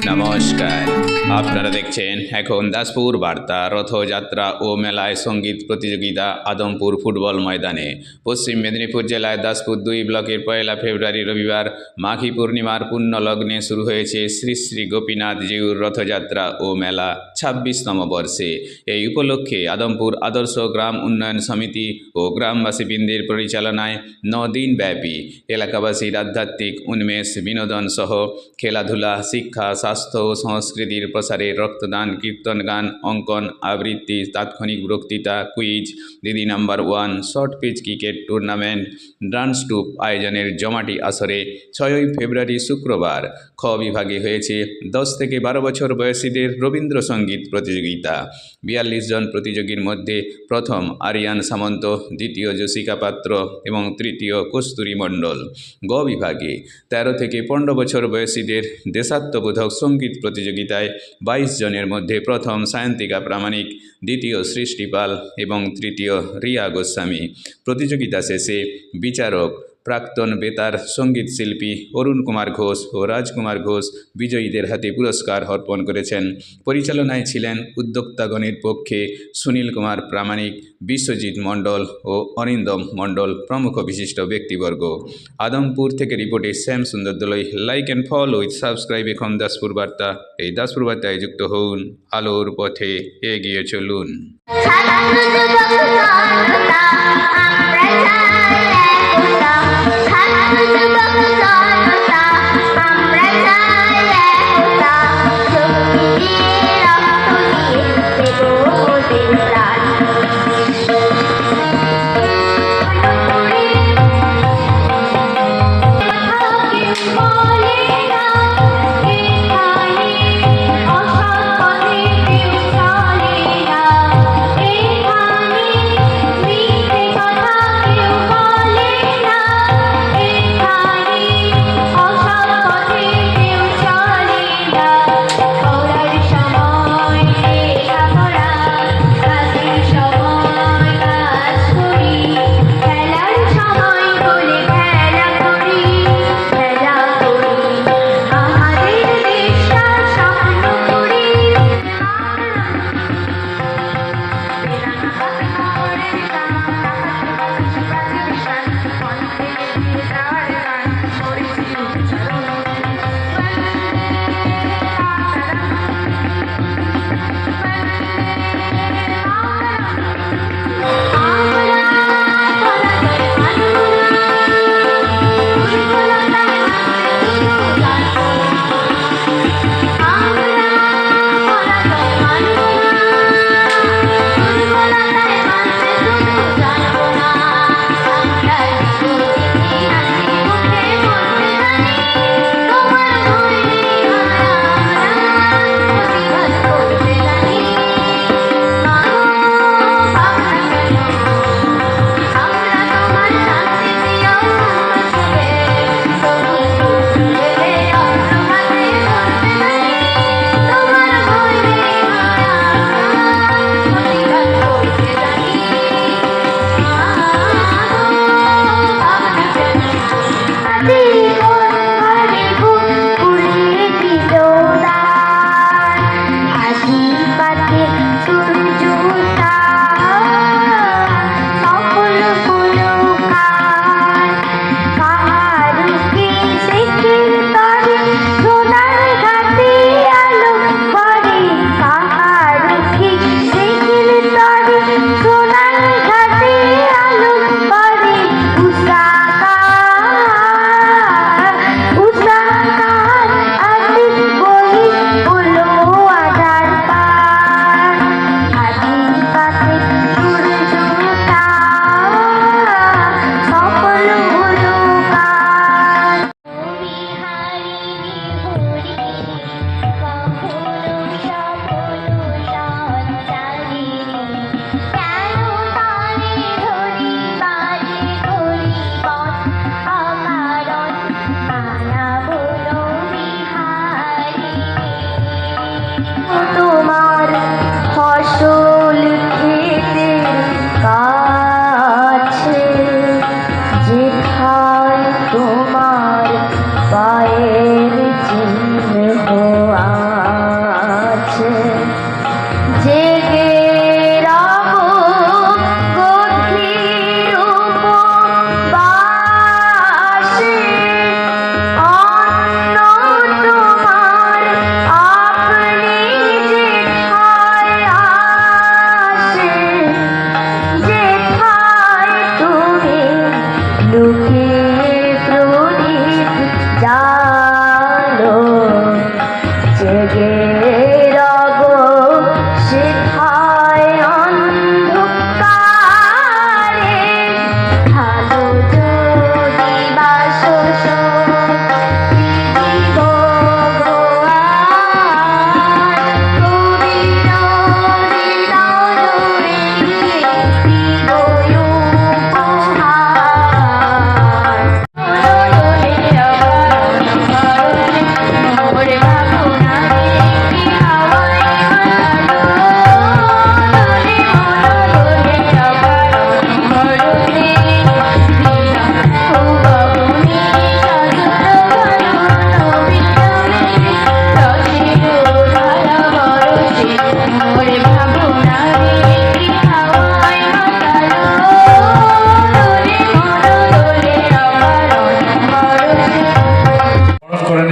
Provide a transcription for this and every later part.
নমস্কার, আপনারা দেখছেন এখন দাসপুর বার্তা। রথযাত্রা ও মেলায় সঙ্গীত প্রতিযোগিতা আদমপুর ফুটবল ময়দানে। পশ্চিম মেদিনীপুর জেলায় দাসপুর 2 ব্লকের 1 ফেব্রুয়ারি রবিবার মাঘী পূর্ণিমার পুণ্য লগ্নে শুরু হয়েছে শ্রী শ্রী গোপীনাথ জিউর রথযাত্রা ও মেলা 26তম বর্ষে। এই উপলক্ষে আদমপুর আদর্শ গ্রাম উন্নয়ন সমিতি ও গ্রামবাসীবৃন্দের পরিচালনায় 9 দিন ব্যাপী এলাকাবাসীর আধ্যাত্মিক উন্মেষ, বিনোদন সহ খেলাধুলা, শিক্ষা, স্বাস্থ্য ও সংস্কৃতির প্রসারে রক্তদান, কীর্তন গান, অঙ্কন, আবৃত্তি, তাৎক্ষণিক বক্তৃতা, কুইজ, দিদি number 1, short pitch cricket tournament, dance troupe আয়োজনের জমাটি আসরে 6 ফেব্রুয়ারি শুক্রবার খ বিভাগে হয়েছে 10 থেকে 12 বছর বয়সীদের রবীন্দ্রসঙ্গীত প্রতিযোগিতা। 42 জন প্রতিযোগীর মধ্যে প্রথম আরিয়ান সামন্ত, দ্বিতীয় জসিকা পাত্র এবং তৃতীয় কস্তুরী মণ্ডল। গ বিভাগে 13 থেকে 15 বছর বয়সীদের দেশাত্মবোধক সঙ্গীত প্রতিযোগিতায় 22 জনের মধ্যে প্রথম সায়ন্তিকা প্রামাণিক, দ্বিতীয় সৃষ্টি পাল এবং তৃতীয় রিয়া গোস্বামী। প্রতিযোগিতা শেষে বিচারক প্রাক্তন বেতার সঙ্গীত শিল্পী অরুণ কুমার ঘোষ ও রাজকুমার ঘোষ বিজয়ীদের হাতে পুরস্কার অর্পণ করেছেন। পরিচালনায় ছিলেন উদ্যোক্তাগণের পক্ষে সুনীল কুমার প্রামাণিক, বিশ্বজিৎ মণ্ডল ও অরিন্দম মণ্ডল প্রমুখ বিশিষ্ট ব্যক্তিবর্গ। আদমপুর থেকে রিপোর্টে শ্যাম সুন্দর দলই। Like and follow with subscribe এখন দাসপুর বার্তা। এই দাসপুর বার্তায় যুক্ত হন, আলোর পথে এগিয়ে চলুন।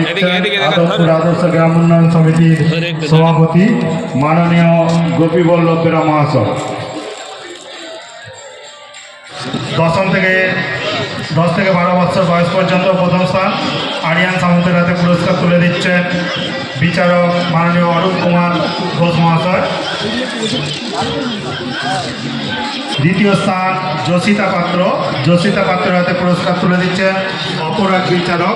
এদিকে আদর্শ আদর্শ গ্রাম উন্নয়ন সমিতির সভাপতি মাননীয় গোপীবল্লভ বেরা মহাশয়। 10 থেকে 12 বছর বয়স পর্যন্ত প্রথম স্থান আরিয়ান সামন্তের হাতে পুরস্কার তুলে দিচ্ছেন বিচারক মাননীয় অরূপ কুমার ঘোষ মহাশয়। দ্বিতীয় স্থান জসিতা পাত্রের হাতে পুরস্কার তুলে দিচ্ছেন অপর এক বিচারক